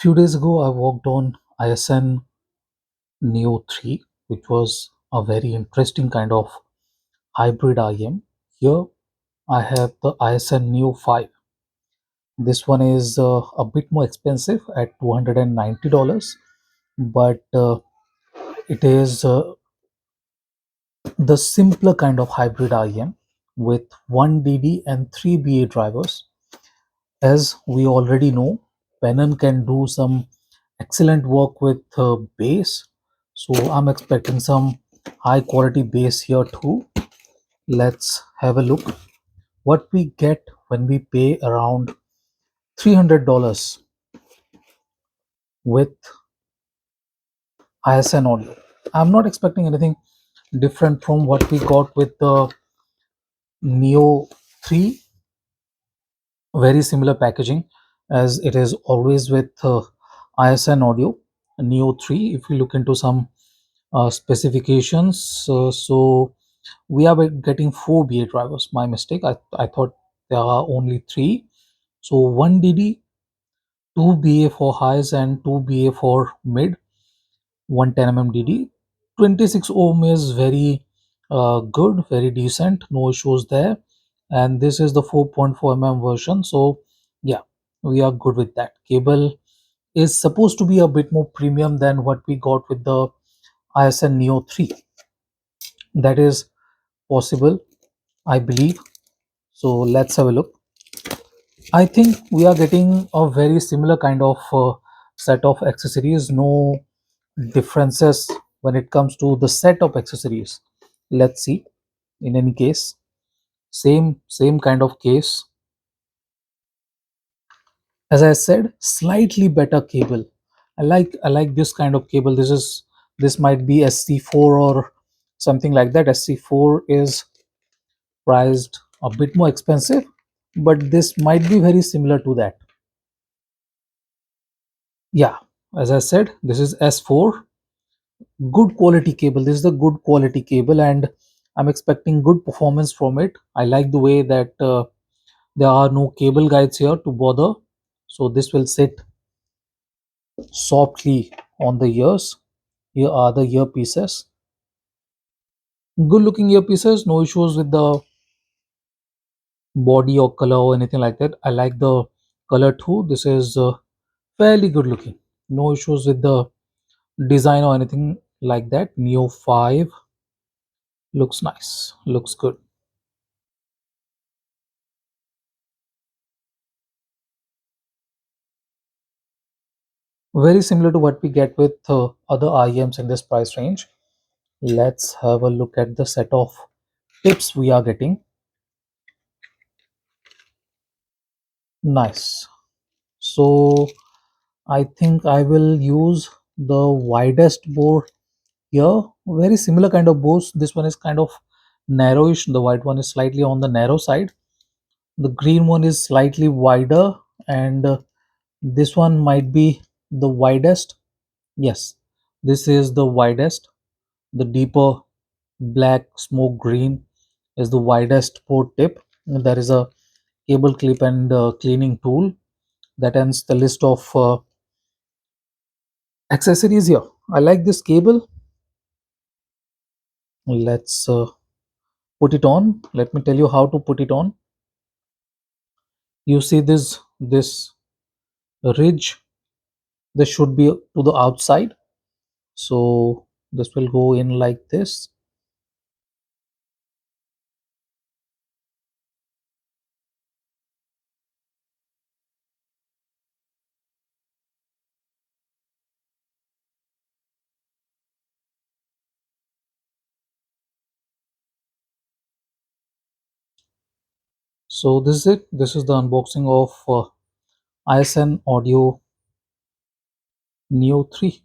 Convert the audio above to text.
Few days ago, I worked on ISN NEO 3, which was a very interesting kind of hybrid IM. Here, I have the ISN NEO 5. This one is a bit more expensive at $290, but it is the simpler kind of hybrid IM with 1 DD and 3 BA drivers. As we already know, Pennon can do some excellent work with bass. So I'm expecting some high quality bass here too. Let's have a look what we get when we pay around $300 with ISN audio. I'm not expecting anything different from what we got with the Neo 3. Very similar packaging as it is always with ISN audio. Neo 3, if we look into some specifications, so we are getting 4 BA drivers. My mistake, I thought there are only 3. So 1 DD, 2 BA for highs and 2 BA for mid, 110 mm DD. 26 ohm is very good, very decent, no issues there. And this is the 4.4 mm version. So yeah, we are good with that. Cable is supposed to be a bit more premium than what we got with the ISN Neo 3. That is possible, I believe. So let's have a look. I think we are getting a very similar kind of set of accessories. No differences when it comes to the set of accessories. Let's see. In any case, same kind of case. As I said, slightly better cable. I like this kind of cable. This might be SC4 or something like that. SC4 is priced a bit more expensive, but this might be very similar to that. Yeah, as I said, this is S4. Good quality cable. This is the good quality cable, and I'm expecting good performance from it. I like the way that there are no cable guides here to bother, so this will sit softly on the ears. Here are the earpieces. Good looking earpieces, no issues with the body or color or anything like that. I like the color too. This is fairly good looking. No issues with the design or anything like that. Neo 5 looks nice, looks good. Very similar to what we get with other IEMs in this price range. Let's have a look at the set of tips we are getting. Nice. So I think I will use the widest bore here. Very similar kind of bores. This one is kind of narrowish. The white one is slightly on the narrow side. The green one is slightly wider, and this one might be the widest. Yes, this is the widest. The deeper black smoke green is the widest port tip. There is a cable clip and cleaning tool. That ends the list of accessories here. I like this cable. Let's put it on. Let me tell you how to put it on. You see this ridge. This should be to the outside. So this will go in like this. So this is it. This is the unboxing of ISN Audio Neo 3.